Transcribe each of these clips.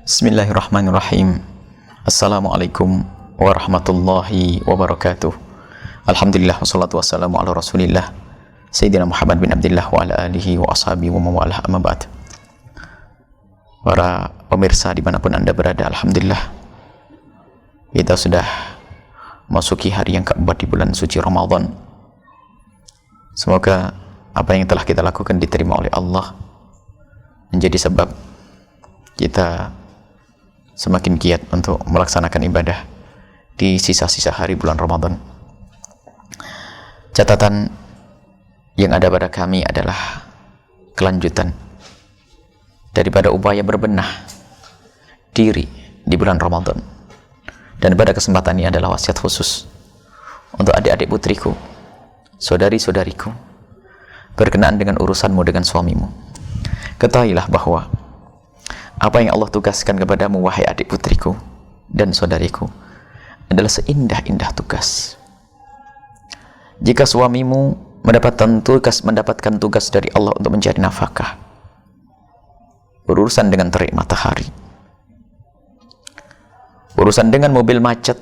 Bismillahirrahmanirrahim. Assalamualaikum warahmatullahi wabarakatuh. Alhamdulillah wassalatu wassalamu ala rasulillah Sayyidina Muhammad bin Abdillah wa ala alihi wa ashabihi wa mawalah amma ba'd. Para pemirsa dimanapun anda berada, alhamdulillah kita sudah masuki hari yang keempat di bulan suci Ramadan. Semoga apa yang telah kita lakukan diterima oleh Allah, menjadi sebab kita semakin giat untuk melaksanakan ibadah di sisa-sisa hari bulan Ramadan. Catatan yang ada pada kami adalah kelanjutan daripada upaya berbenah diri di bulan Ramadan. Dan pada kesempatan ini adalah wasiat khusus untuk adik-adik putriku, saudari-saudariku, berkenaan dengan urusanmu dengan suamimu. Ketahuilah bahwa apa yang Allah tugaskan kepadamu, wahai adik putriku dan saudariku, adalah seindah-indah tugas. Jika suamimu mendapatkan tugas dari Allah untuk mencari nafkah, berurusan dengan terik matahari, urusan dengan mobil macet,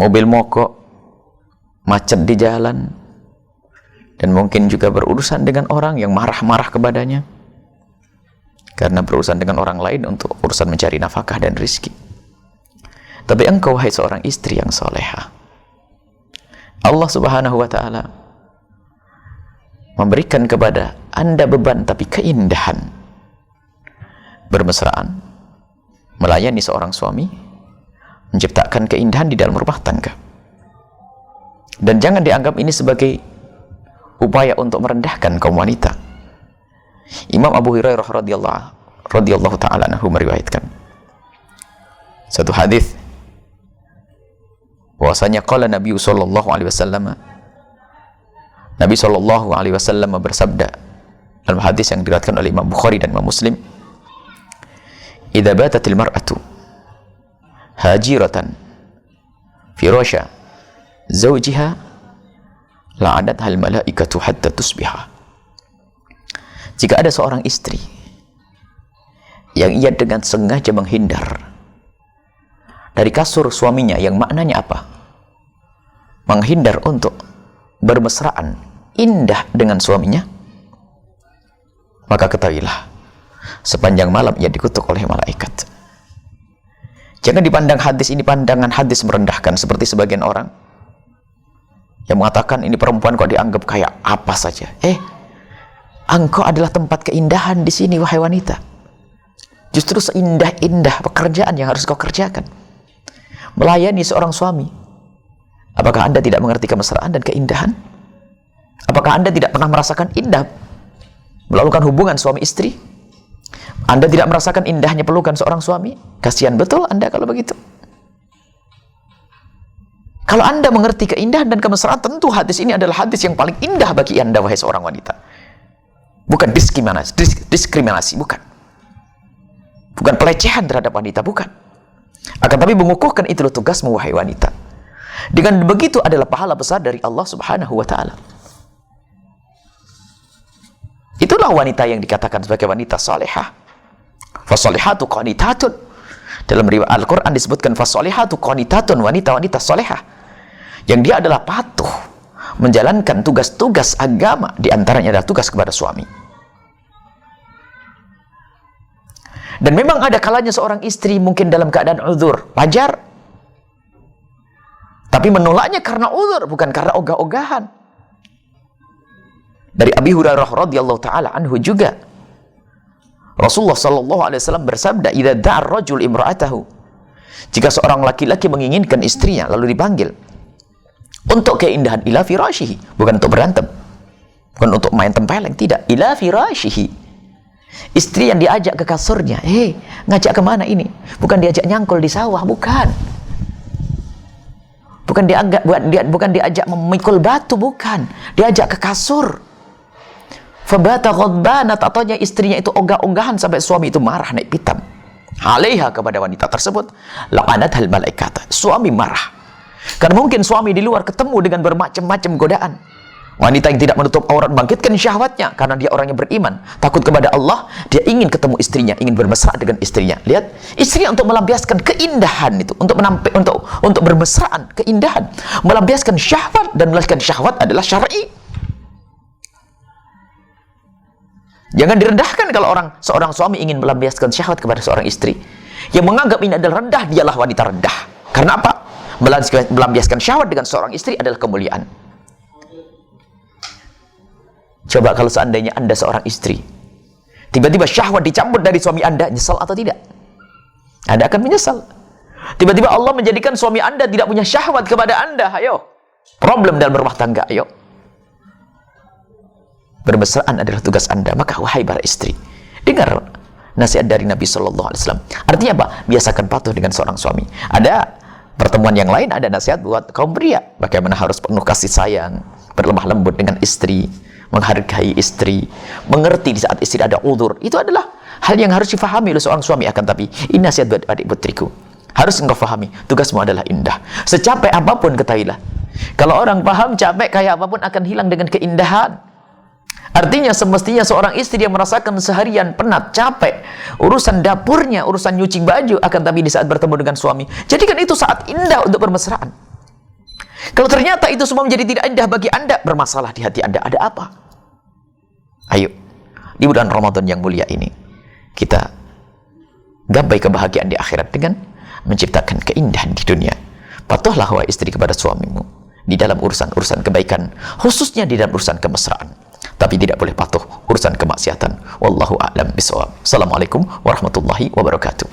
mobil mogok, macet di jalan, dan mungkin juga berurusan dengan orang yang marah-marah kepadanya karena berurusan dengan orang lain untuk urusan mencari nafkah dan rizki. Tapi engkau, wahai seorang istri yang soleha, Allah subhanahu wa ta'ala memberikan kepada anda beban tapi keindahan, bermesraan, melayani seorang suami, menciptakan keindahan di dalam rumah tangga. Dan jangan dianggap ini sebagai upaya untuk merendahkan kaum wanita. Imam Abu Hurairah radhiyallahu ta'ala anhu meriwayatkan satu hadis bahwasanya qala Nabi sallallahu alaihi wasallam, Nabi sallallahu alaihi wasallam bersabda dalam hadis yang diriwayatkan oleh Imam Bukhari dan Imam Muslim, idza batatil mar'atu hajiratan firasha zawjiha la'anatha al malaikatu hatta tusbiha. Jika ada seorang istri yang ia dengan sengaja menghindar dari kasur suaminya, yang maknanya apa? Menghindar untuk bermesraan indah dengan suaminya, maka ketahuilah sepanjang malam ia dikutuk oleh malaikat. Jangan dipandang hadis ini pandangan hadis merendahkan seperti sebagian orang yang mengatakan ini perempuan kok dianggap kayak apa saja. Engkau adalah tempat keindahan di sini, wahai wanita. Justru seindah-indah pekerjaan yang harus kau kerjakan, melayani seorang suami. Apakah anda tidak mengerti kemesraan dan keindahan? Apakah anda tidak pernah merasakan indah melakukan hubungan suami istri? Anda tidak merasakan indahnya pelukan seorang suami? Kasihan betul anda kalau begitu. Kalau anda mengerti keindahan dan kemesraan, tentu hadis ini adalah hadis yang paling indah bagi anda, wahai seorang wanita. Bukan diskriminasi, bukan pelecehan terhadap wanita, bukan. Akan tapi mengukuhkan itu tugasmu, wahai wanita. Dengan begitu adalah pahala besar dari Allah subhanahu wa ta'ala. Itulah wanita yang dikatakan sebagai wanita salihah. Fasolihatu qanitatun. Dalam riwayat Al-Quran disebutkan fasolihatu qanitatun, wanita-wanita salihah, yang dia adalah patuh menjalankan tugas-tugas agama, diantaranya adalah tugas kepada suami. Dan memang ada kalanya seorang istri mungkin dalam keadaan uzur, wajar, tapi menolaknya karena uzur, bukan karena ogah-ogahan. Dari Abi Hurairah radhiyallahu ta'ala anhu juga, Rasulullah sallallahu alaihi wasallam bersabda, idza da'a ar-rajul imra'atahu, jika seorang laki-laki menginginkan istrinya lalu dipanggil untuk keindahan ila firashihi, bukan untuk berantem, bukan untuk main tempeleng, tidak, ila firashihi. Istri yang diajak ke kasurnya, ngajak kemana ini? Bukan diajak nyangkul di sawah, bukan. Bukan diajak memikul batu, bukan. Diajak ke kasur. Fabata ghadbanat, ataunya istrinya itu ogah-ogahan sampai suami itu marah naik pitam. Alaiha, kepada wanita tersebut, la'anathal malaikat. Suami marah. Karena mungkin suami di luar ketemu dengan bermacam-macam godaan. Wanita yang tidak menutup aurat bangkitkan syahwatnya karena dia orang yang beriman, takut kepada Allah, dia ingin ketemu istrinya, ingin bermesra dengan istrinya. Lihat, istrinya untuk melampiaskan keindahan itu, untuk bermesraan, keindahan, melampiaskan syahwat, dan melampiaskan syahwat adalah syar'i. Jangan direndahkan kalau seorang suami ingin melampiaskan syahwat kepada seorang istri. Yang menganggap ini adalah rendah, dialah wanita rendah. Karena apa? Melampiaskan syahwat dengan seorang istri adalah kemuliaan. Coba kalau seandainya Anda seorang istri, tiba-tiba syahwat dicabut dari suami Anda, nyesal atau tidak? Anda akan menyesal. Tiba-tiba Allah menjadikan suami Anda tidak punya syahwat kepada Anda, ayo. Problem dalam rumah tangga, ayo. Bermesraan adalah tugas Anda. Maka wahai para istri, dengar nasihat dari Nabi Shallallahu Alaihi Wasallam. Artinya apa? Biasakan patuh dengan seorang suami. Ada pertemuan yang lain, ada nasihat buat kaum pria. Bagaimana harus penuh kasih sayang, berlemah lembut dengan istri, menghargai istri, mengerti di saat istri ada uzur. Itu adalah hal yang harus difahami oleh seorang suami. Akan tapi ini nasihat buat adik putriku, harus engkau fahami, tugasmu adalah indah. Secapek apapun ketahuilah, kalau orang paham capek kayak apapun akan hilang dengan keindahan. Artinya semestinya seorang istri yang merasakan seharian penat, capek, urusan dapurnya, urusan nyuci baju, akan tapi di saat bertemu dengan suami, jadikan itu saat indah untuk bermesraan. Kalau ternyata itu semua menjadi tidak indah bagi Anda, bermasalah di hati Anda, ada apa? Ayo, di bulan Ramadan yang mulia ini, kita gapai kebahagiaan di akhirat dengan menciptakan keindahan di dunia. Patuhlah wahai istri kepada suamimu di dalam urusan-urusan kebaikan, khususnya di dalam urusan kemesraan. Tapi tidak boleh patuh urusan kemaksiatan. Wallahu a'lam bishawab. Assalamualaikum warahmatullahi wabarakatuh.